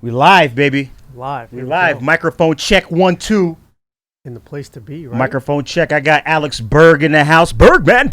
We live, baby. Live. We Here live. go. Microphone check 1 2. In the place to be, right? Microphone check. I got Alex Burg in the house. Bergman.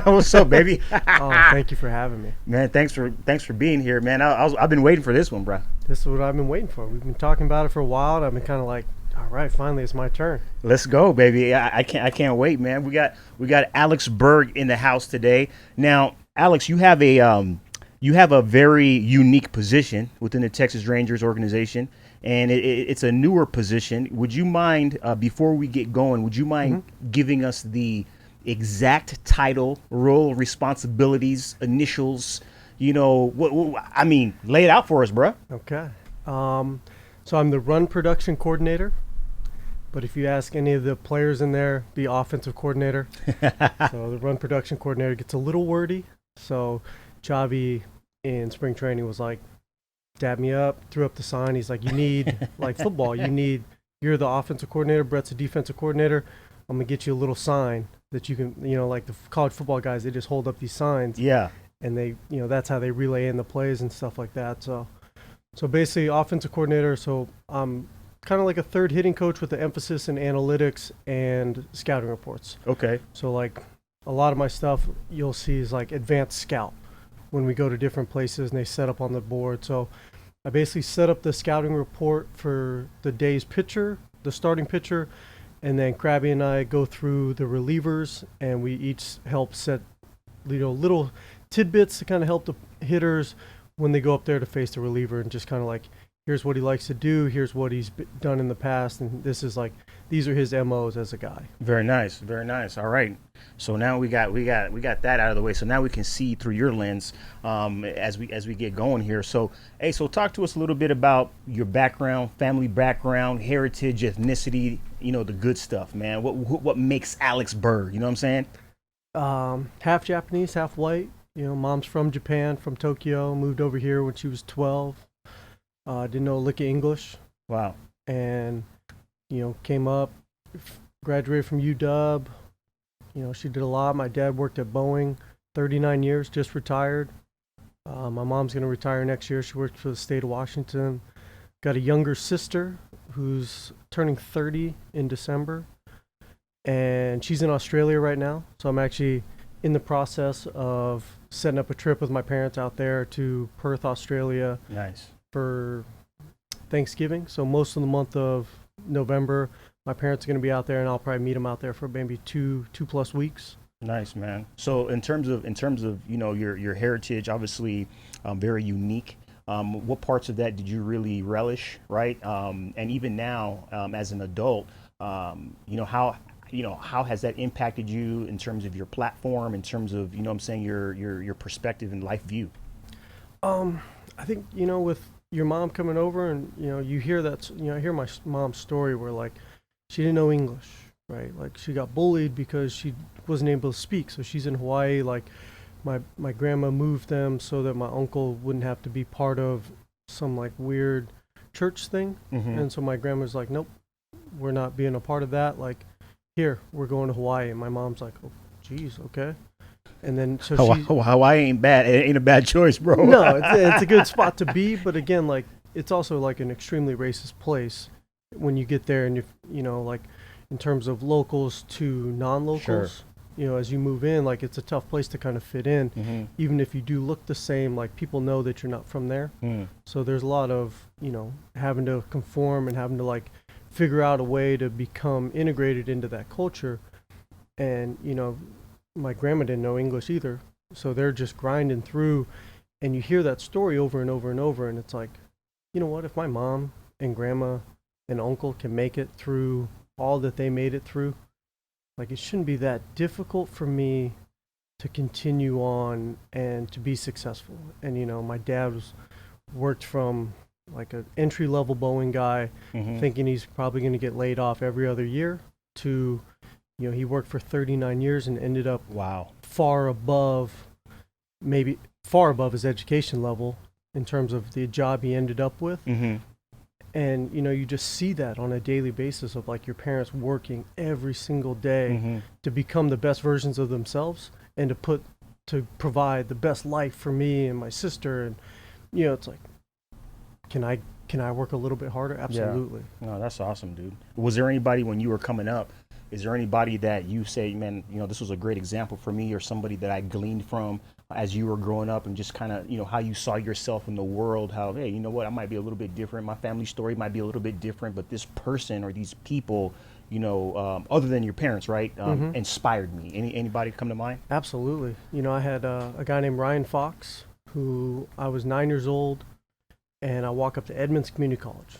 What's up, baby? Oh, thank you for having me. Man, thanks for being here, man. I've been waiting for this one, bro. This is what I've been waiting for. We've been talking about it for a while, and I've been kind of like, all right, finally, it's my turn. Let's go, baby. I can't wait, man. We got Alex Burg in the house today. Now, Alex, you have a very unique position within the Texas Rangers organization, and it's a newer position. Would you mind, before we get going, giving us the exact title, role, responsibilities, initials? You know, lay it out for us, bro. Okay. So I'm the run production coordinator, but if you ask any of the players in there, the offensive coordinator. So the run production coordinator gets a little wordy. So Chavi in spring training was like, dab me up, threw up the sign. He's like, you need, like football, you're the offensive coordinator, Brett's the defensive coordinator. I'm going to get you a little sign that you can, like the college football guys, they just hold up these signs. Yeah. And they, that's how they relay in the plays and stuff like that. So basically offensive coordinator. So I'm kind of like a third hitting coach with the emphasis in analytics and scouting reports. Okay. So like a lot of my stuff you'll see is like advanced scout when we go to different places and they set up on the board. So I basically set up the scouting report for the day's pitcher, the starting pitcher, and then Krabby and I go through the relievers, and we each help set little tidbits to kind of help the hitters when they go up there to face the reliever, and just kind of like, here's what he likes to do, here's what he's done in the past, and this is like, these are his MOs as a guy. Very nice, very nice. All right, so now we got that out of the way. So now we can see through your lens as we get going here. So so talk to us a little bit about your background, family background, heritage, ethnicity. The good stuff, man. What makes Alex Burg? You know what I'm saying? Half Japanese, half white. Mom's from Japan, from Tokyo. Moved over here when she was 12. Didn't know a lick of English. Wow. And came up, graduated from UW. She did a lot. My dad worked at Boeing 39 years, just retired. My mom's going to retire next year. She worked for the state of Washington. Got a younger sister who's turning 30 in December. And she's in Australia right now. So I'm actually in the process of setting up a trip with my parents out there to Perth, Australia. Nice. For Thanksgiving. So most of the month of November, my parents are going to be out there, and I'll probably meet them out there for maybe two plus weeks. Nice, man. So in terms of your heritage, obviously very unique. What parts of that did you really relish, right? And even now, as an adult, how has that impacted you in terms of your platform, in terms of your perspective and life view? I think with your mom coming over, and you hear that, I hear my mom's story where like she didn't know English, right? Like she got bullied because she wasn't able to speak. So she's in Hawaii. Like my grandma moved them so that my uncle wouldn't have to be part of some like weird church thing. Mm-hmm. And so my grandma's like, nope, we're not being a part of that. Like, here, we're going to Hawaii. And my mom's like, oh, geez, okay. And then so Hawaii ain't bad. It ain't a bad choice, bro. No, it's a good spot to be. But again, like it's also like an extremely racist place when you get there, and like in terms of locals to non-locals. Sure. As you move in, like it's a tough place to kind of fit in. Mm-hmm. Even if you do look the same, like people know that you're not from there. Mm. So there's a lot of having to conform and having to like figure out a way to become integrated into that culture. And my grandma didn't know English either, so they're just grinding through, and you hear that story over and over and over, and it's like, what, if my mom and grandma and uncle can make it through all that they made it through, like it shouldn't be that difficult for me to continue on and to be successful. And my dad worked from like an entry-level Boeing guy, mm-hmm. thinking he's probably going to get laid off every other year, to he worked for 39 years and ended up far above his education level in terms of the job he ended up with. Mm-hmm. And you just see that on a daily basis of like your parents working every single day mm-hmm. to become the best versions of themselves and to provide the best life for me and my sister. And it's like, can I work a little bit harder? Absolutely. No, that's awesome, dude. Was there anybody when you were coming up, is there anybody that you say, man, this was a great example for me, or somebody that I gleaned from as you were growing up, and just kind of, how you saw yourself in the world, how, hey, you know what, I might be a little bit different. My family story might be a little bit different, but this person or these people, other than your parents, right, inspired me. Anybody come to mind? Absolutely. I had a guy named Ryan Fox, who I was 9 years old, and I walk up to Edmonds Community College.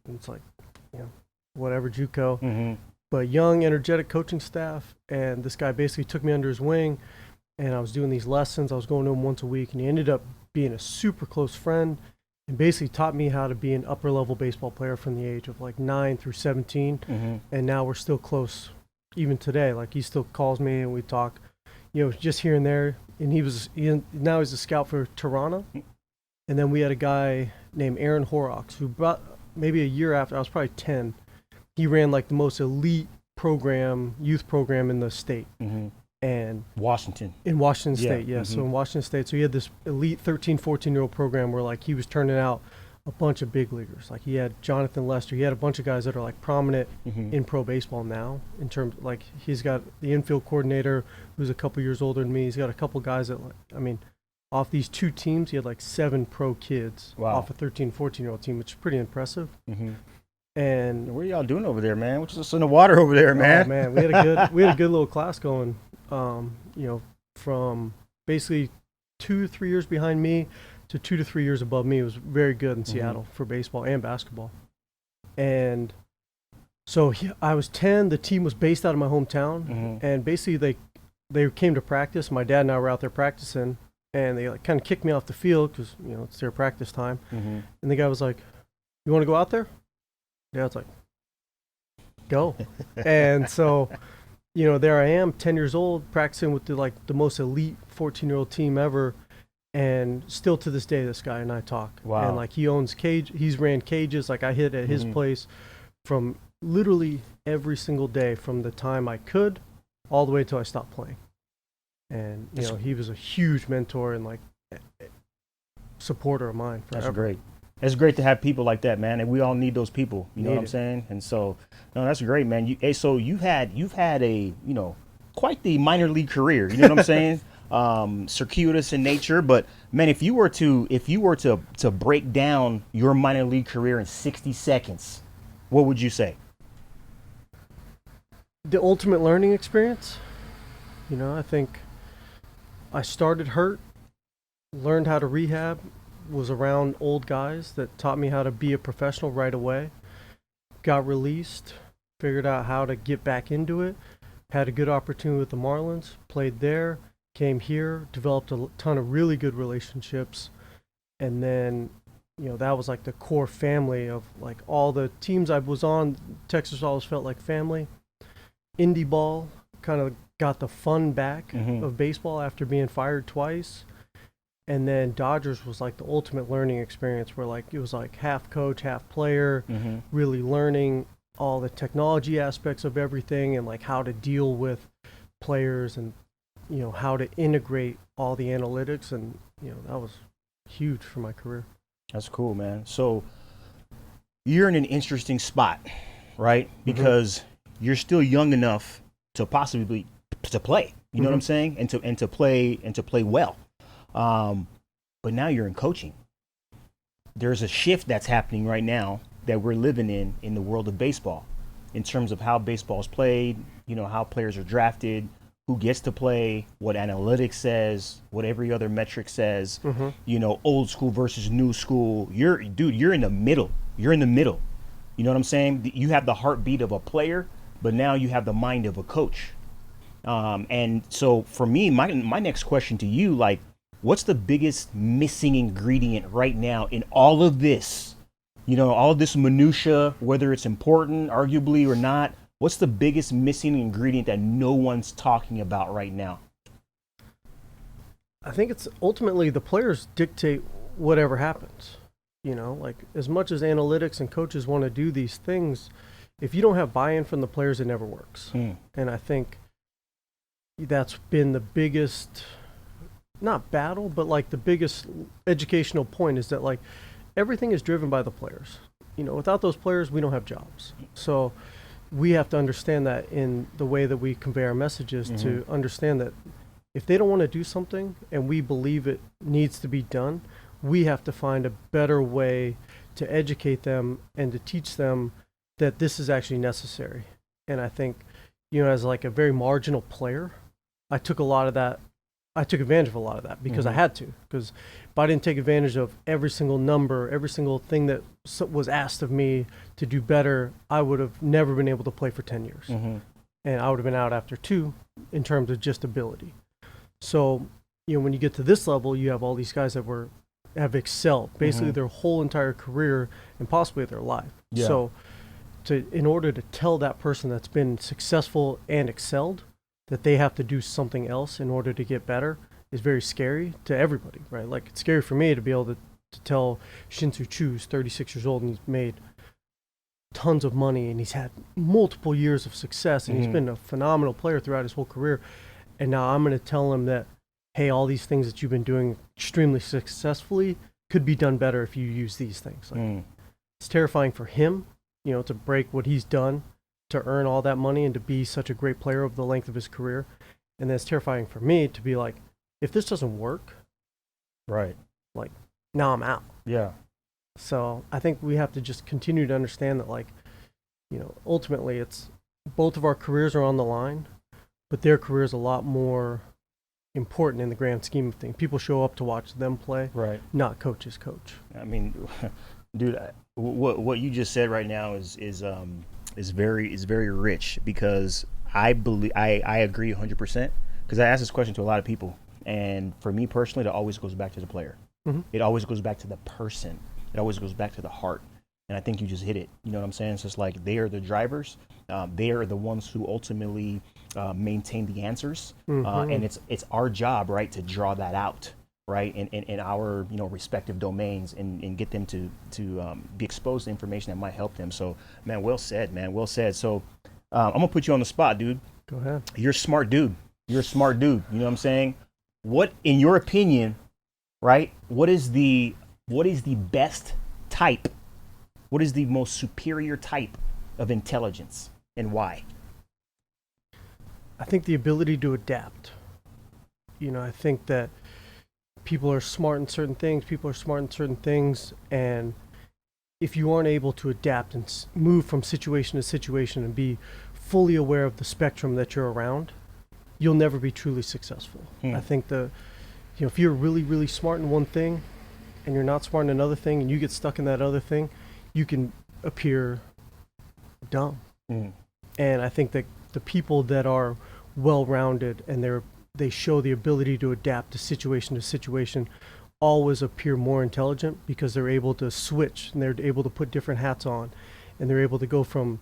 And it's like, whatever, JUCO. But young, energetic coaching staff, and this guy basically took me under his wing, and I was doing these lessons. I was going to him once a week, and he ended up being a super close friend, and basically taught me how to be an upper-level baseball player from the age of like 9 through 17, and now we're still close, even today. Like, he still calls me, and we talk, just here and there. And now he's a scout for Toronto, and then we had a guy named Aaron Horrocks, who brought maybe a year after, I was probably 10. He ran like the most elite youth program in the state. And in Washington State, yeah. So in Washington State, so he had this elite 13, 14-year-old program where like he was turning out a bunch of big leaguers. Like he had Jonathan Lester. He had a bunch of guys that are like prominent in pro baseball now, in terms, like he's got the infield coordinator who's a couple years older than me. He's got a couple guys that, like, off these two teams, he had like 7 pro kids off a 13, 14-year-old team, which is pretty impressive. And what are y'all doing over there, man? What's this in the water over there, man? Oh man, we had a good little class going. From basically 2 to 3 years behind me to 2 to 3 years above me. It was very good in Seattle for baseball and basketball. And so I was 10. The team was based out of my hometown, and basically they came to practice. My dad and I were out there practicing, and they like kind of kicked me off the field because it's their practice time. And the guy was like, "You want to go out there?" Yeah, it's like, go. And so, there I am, 10 years old, practicing with the most elite 14-year-old team ever. And still to this day, this guy and I talk. Wow. And like, he's ran cages. Like, I hit at his place from literally every single day, from the time I could all the way until I stopped playing. And, he was a huge mentor and like supporter of mine forever. That's great. It's great to have people like that, man, and we all need those people. You know what I'm saying? And so, no, that's great, man. So you've had a quite the minor league career. You know what I'm saying? Circuitous in nature, but man, if you were to break down your minor league career in 60 seconds, what would you say? The ultimate learning experience. I think I started hurt, learned how to rehab. Was around old guys that taught me how to be a professional right away. Got released, figured out how to get back into it. Had a good opportunity with the Marlins, played there, came here, developed a ton of really good relationships. And then, that was like the core family of like all the teams I was on. Texas always felt like family. Indie ball kind of got the fun back of baseball after being fired twice. And then Dodgers was like the ultimate learning experience, where like it was like half coach, half player, really learning all the technology aspects of everything and like how to deal with players and, how to integrate all the analytics. And, that was huge for my career. That's cool, man. So you're in an interesting spot, right? Because you're still young enough to possibly to play, you know what I'm saying? And to play well. But now you're in coaching. There's a shift that's happening right now that we're living in the world of baseball, in terms of how baseball is played, how players are drafted, who gets to play, what analytics says, what every other metric says, old school versus new school. You're in the middle. You're in the middle. You know what I'm saying? You have the heartbeat of a player, but now you have the mind of a coach. And so for me, my next question to you, like, what's the biggest missing ingredient right now in all of this? All of this minutia, whether it's important, arguably, or not. What's the biggest missing ingredient that no one's talking about right now? I think it's ultimately the players dictate whatever happens. Like as much as analytics and coaches want to do these things, if you don't have buy-in from the players, it never works. And I think that's been the biggest, not battle, but like the biggest educational point, is that like everything is driven by the players. Without those players, we don't have jobs. So we have to understand that in the way that we convey our messages, to understand that if they don't want to do something and we believe it needs to be done, we have to find a better way to educate them and to teach them that this is actually necessary. And I think, as like a very marginal player, I took advantage of a lot of that because I had to. Because if I didn't take advantage of every single number, every single thing that was asked of me to do better, I would have never been able to play for 10 years. And I would have been out after 2 in terms of just ability. So, when you get to this level, you have all these guys that have excelled basically their whole entire career and possibly their life. Yeah. So in order to tell that person that's been successful and excelled that they have to do something else in order to get better is very scary to everybody, right? Like, it's scary for me to be able to tell Shin-Soo Choo's 36 years old and he's made tons of money and he's had multiple years of success and he's been a phenomenal player throughout his whole career. And now I'm going to tell him that, hey, all these things that you've been doing extremely successfully could be done better if you use these things. Like, it's terrifying for him, to break what he's done to earn all that money and to be such a great player over the length of his career. And then it's terrifying for me to be like, if this doesn't work, right, like, now I'm out. Yeah. So I think we have to just continue to understand that, like, ultimately it's both of our careers are on the line, but their career is a lot more important in the grand scheme of things. People show up to watch them play, right, not coaches coach. I mean, dude, what you just said right now is very rich, because I agree 100%, because I ask this question to a lot of people, and for me personally, it always goes back to the player. It always goes back to the person. It always goes back to the heart. And I think you just hit it. You know what I'm saying? It's just like, they are the drivers. They are the ones who ultimately maintain the answers. And it's our job, right, to draw that out, right, in our respective domains, and get them to be exposed to information that might help them. So, man, well said, man. Well said. So I'm going to put you on the spot, dude. Go ahead. You're a smart dude. You know what I'm saying? What, in your opinion, right, what is the best type? What is the most superior type of intelligence, and why? I think the ability to adapt. I think that people are smart in certain things, and if you aren't able to adapt and move from situation to situation and be fully aware of the spectrum that you're around, you'll never be truly successful. I think if you're really, really smart in one thing and you're not smart in another thing and you get stuck in that other thing, you can appear dumb. And I think that the people that are well-rounded and they show the ability to adapt to situation always appear more intelligent, because they're able to switch and they're able to put different hats on, and they're able to go from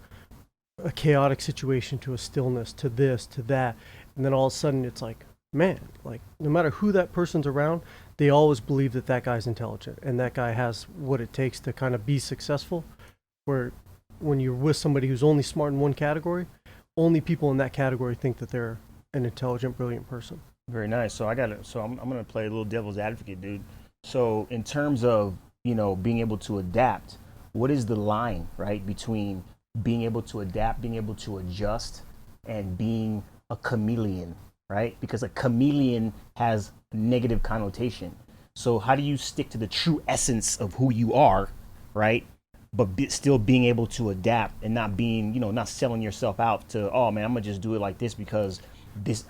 a chaotic situation to a stillness to this to that, and then all of a sudden it's like, man, like, no matter who that person's around, they always believe that guy's intelligent and that guy has what it takes to kind of be successful. Where when you're with somebody who's only smart in one category, only people in that category think that they're an intelligent, brilliant person. Very nice. So I'm going to play a little devil's advocate, dude. So in terms of, being able to adapt, what is the line, right, between being able to adapt, being able to adjust, and being a chameleon, right? Because a chameleon has a negative connotation. So how do you stick to the true essence of who you are, right, but still being able to adapt and not being, not selling yourself out to, oh man, I'm gonna just do it like this because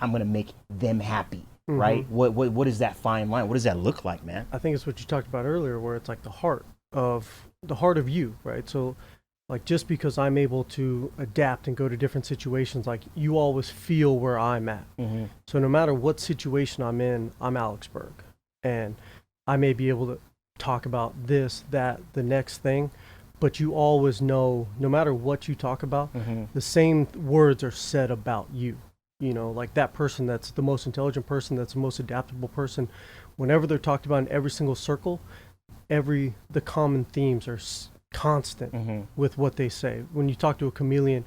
I'm gonna make them happy, right? What is that fine line? What does that look like, man? I think it's what you talked about earlier, where it's like the heart of you, right? So, like, just because I'm able to adapt and go to different situations, like, you always feel where I'm at. So no matter what situation I'm in, I'm Alex Burg, and I may be able to talk about this, that, the next thing, but you always know, no matter what you talk about, the same words are said about you. Like, that person that's the most intelligent person, that's the most adaptable person, whenever they're talked about in every single circle, the common themes are constant with what they say. When you talk to a chameleon,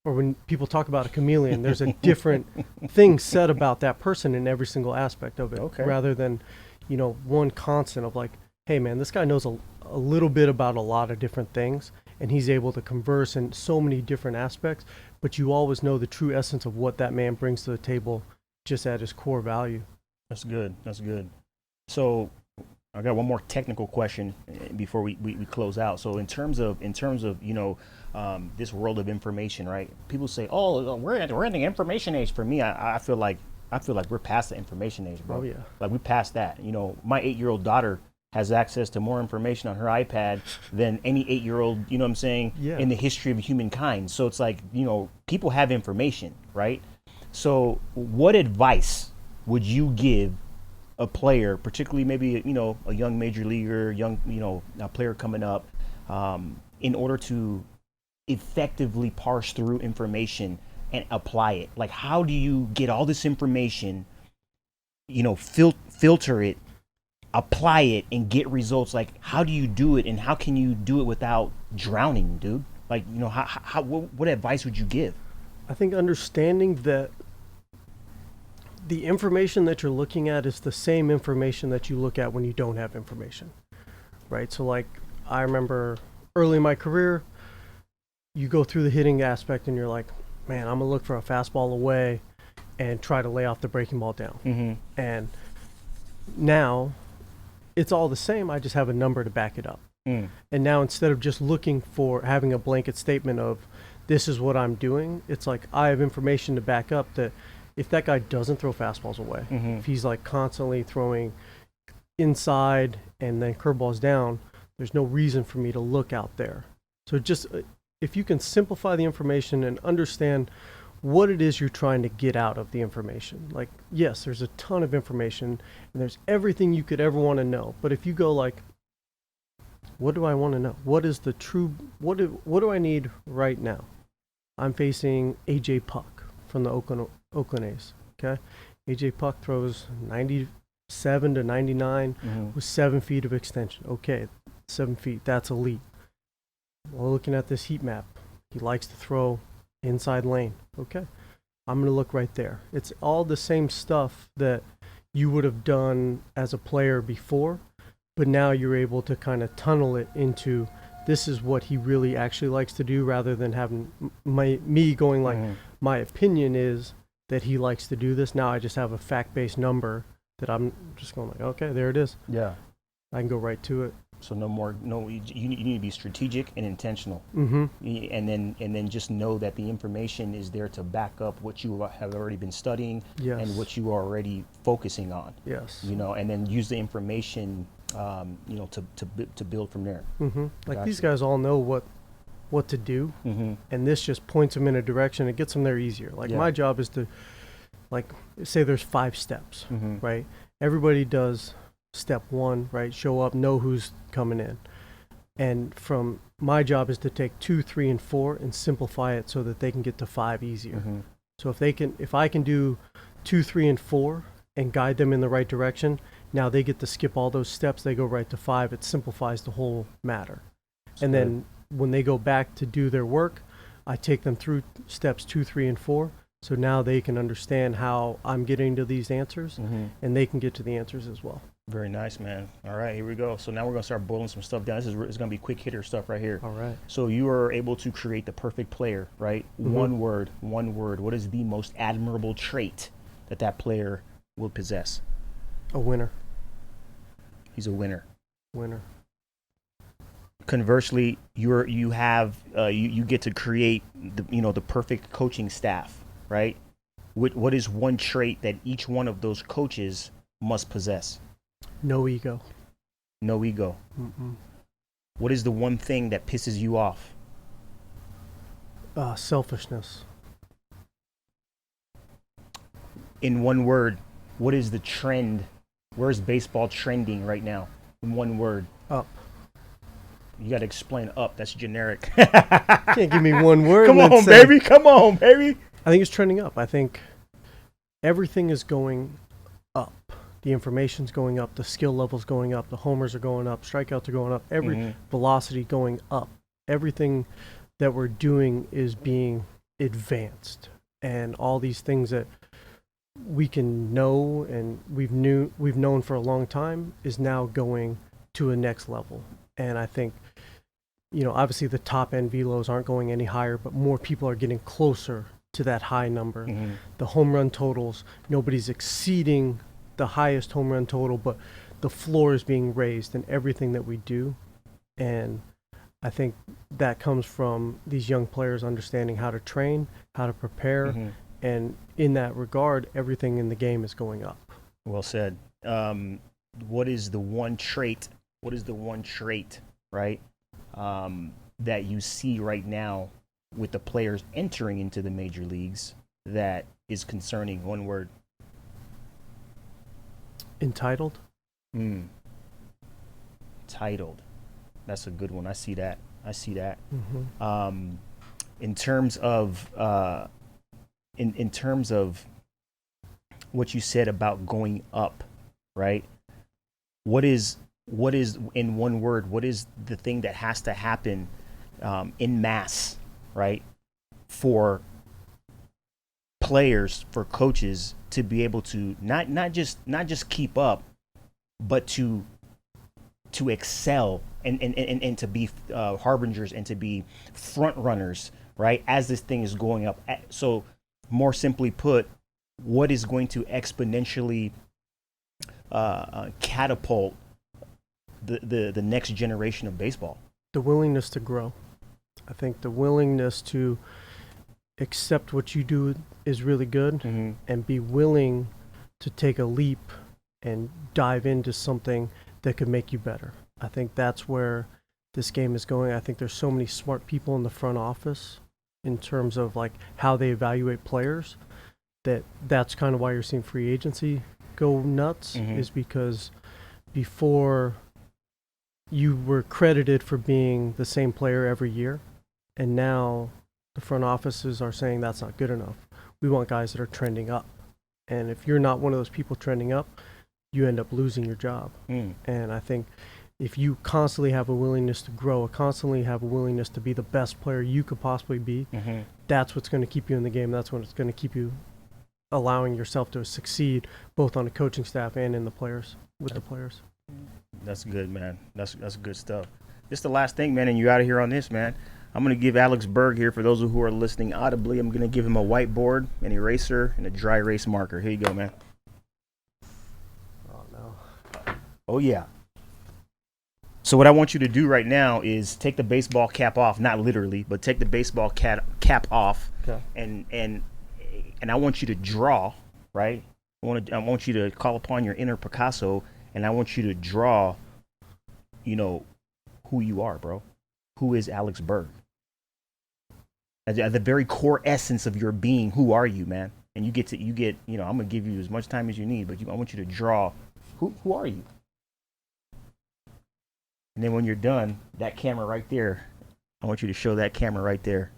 or when people talk about a chameleon, there's a different thing said about that person in every single aspect of it, rather than, one constant of like, hey man, this guy knows a little bit about a lot of different things, and he's able to converse in so many different aspects, but you always know the true essence of what that man brings to the table just at his core value. That's good. That's good. So I got one more technical question before we close out. So in terms of this world of information, right? People say, "Oh, we're in the information age." For me, I feel like we're past the information age, bro. Oh yeah. Like we passed that. My 8-year-old daughter has access to more information on her iPad than any 8-year-old, you know what I'm saying, Yeah. in the history of humankind. So it's like, people have information, right? So what advice would you give a player, particularly maybe, a young major leaguer, a player coming up, in order to effectively parse through information and apply it? Like, how do you get all this information, filter it, apply it, and get results? Like, how do you do it, and how can you do it without drowning, dude? Like, what advice would you give? I think understanding that the information that you're looking at is the same information that you look at when you don't have information, right? So like, I remember early in my career, you go through the hitting aspect and you're like, man, I'm gonna look for a fastball away and try to lay off the breaking ball down. Mm-hmm. And now it's all the same. I just have a number to back it up. Mm. And now instead of just looking for having a blanket statement of this is what I'm doing, it's like I have information to back up that if that guy doesn't throw fastballs away, Mm-hmm. if he's like constantly throwing inside and then curveballs down, there's no reason for me to look out there. So just if you can simplify the information and understand what it is you're trying to get out of the information. Like, yes, there's a ton of information and there's everything you could ever want to know. But if you go like, what do I want to know? What is the true, what do I need right now? I'm facing AJ Puck from the Oakland A's, okay? AJ Puck throws 97 to 99 Mm-hmm. with 7 feet of extension. Okay, 7 feet, that's elite. Well, looking at this heat map, he likes to throw inside lane. Okay, I'm going to look right there. It's all the same stuff that you would have done as a player before, but now you're able to kind of tunnel it into this is what he really actually likes to do, rather than having me going like, Mm-hmm. my opinion is that he likes to do this. Now I just have a fact-based number that I'm just going like, okay, there it is. Yeah. I can go right to it. So you need to be strategic and intentional. Mm-hmm. And then just know that the information is there to back up what you have already been studying, Yes. and what you are already focusing on. Yes. And then use the information, to build from there. Mm-hmm. Like Gotcha. these guys all know what to do, Mm-hmm. and this just points them in a direction. It gets them there easier. Like Yeah. my job is to, like, say there's 5 steps, Mm-hmm. right? Everybody does step 1, right? Show up, know who's coming in. And from my job is to take 2, 3, and 4 and simplify it so that they can get to 5 easier. Mm-hmm. So if I can do 2, 3, and 4 and guide them in the right direction, now they get to skip all those steps. They go right to 5. It simplifies the whole matter. And then when they go back to do their work, I take them through steps 2, 3, and 4. So now they can understand how I'm getting to these answers, Mm-hmm. and they can get to the answers as well. Very nice, man. All right, here we go. So now we're gonna start boiling some stuff down. It's gonna be quick hitter stuff right here. All right. So you are able to create the perfect player, right? Mhm. One word. What is the most admirable trait that player will possess? A winner. He's a winner. Winner. Conversely, you get to create the perfect coaching staff, right? What is one trait that each one of those coaches must possess? No ego. No ego. Mm-mm. What is the one thing that pisses you off? Selfishness. In one word, what is the trend? Where is baseball trending right now? In one word. Up. You got to explain up. That's generic. Can't give me one word. Come and then on, say- baby. Come on, baby. I think it's trending up. I think everything is going up. The information's going up. The skill level's going up. The homers are going up. Strikeouts are going up. Every Mhm. velocity going up. Everything that we're doing is being advanced. And all these things that we can know and we've known for a long time is now going to a next level. And I think, obviously the top end velos aren't going any higher, but more people are getting closer to that high number. Mm-hmm. The home run totals, nobody's exceeding the highest home run total, but the floor is being raised in everything that we do. And I think that comes from these young players understanding how to train, how to prepare, Mm-hmm. and in that regard, everything in the game is going up. Well said. What is the one trait? Right? That you see right now with the players entering into the major leagues that is concerning? One word. Entitled. Titled. That's a good one. I see that. Mm-hmm. In terms of in terms of what you said about going up, right? What is in one word? What is the thing that has to happen in mass, right, for players, for coaches to be able to not just keep up, but to excel and to be harbingers and to be front runners, right, as this thing is going up? So more simply put, what is going to exponentially catapult the next generation of baseball? The willingness to grow. I think the willingness to accept what you do is really good, Mm-hmm. and be willing to take a leap and dive into something that could make you better. I think that's where this game is going. I think there's so many smart people in the front office in terms of like how they evaluate players, that's kind of why you're seeing free agency go nuts. Mm-hmm. Is because before you were credited for being the same player every year, and now the front offices are saying that's not good enough. We want guys that are trending up. And if you're not one of those people trending up, you end up losing your job. And I think if you constantly have a willingness to grow, constantly have a willingness to be the best player you could possibly be, Mm-hmm. that's what's going to keep you in the game. That's what's going to keep you allowing yourself to succeed both on the coaching staff and in the players, with the players. That's good, man. That's good stuff. This is the last thing, man, and you're out of here on this, man. I'm going to give Alex Burg here, for those who are listening audibly, I'm going to give him a whiteboard, an eraser, and a dry erase marker. Here you go, man. Oh, no. Oh, yeah. So what I want you to do right now is take the baseball cap off, not literally, but take the baseball cap off, Okay. and I want you to draw, right? I want you to call upon your inner Picasso, and I want you to draw, who you are, bro. Who is Alex Burg? At the very core essence of your being, who are you, man? And I'm gonna give you as much time as you need, but I want you to draw, who are you? And then when you're done, that camera right there, I want you to show that camera right there.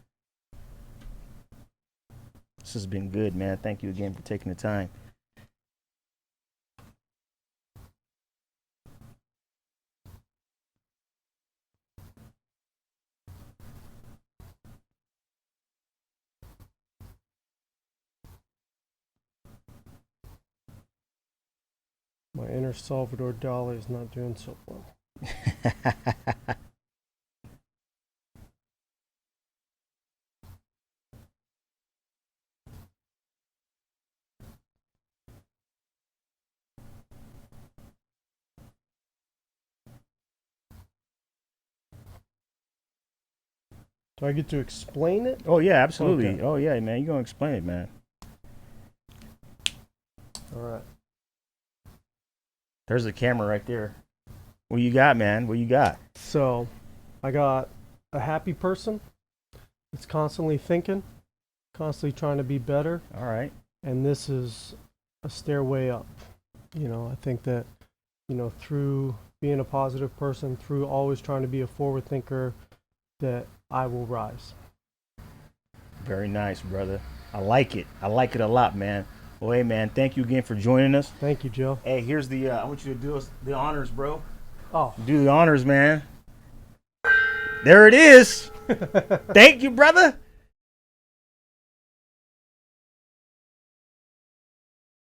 This has been good, man. Thank you again for taking the time. My inner Salvador Dali is not doing so well. Do I get to explain it? Oh, yeah, absolutely. Okay. Oh, yeah, man. You're going to explain it, man. All right. There's the camera right there. What you got, man? What you got? So, I got a happy person that's constantly thinking, constantly trying to be better, All right. and this is a stairway up. I think that, through being a positive person, through always trying to be a forward thinker, that I will rise. Very nice, brother. I like it. I like it a lot, man. Well, hey, man, thank you again for joining us. Thank you, Joe. Hey, here's I want you to do the honors, bro. Oh. Do the honors, man. There it is. Thank you, brother.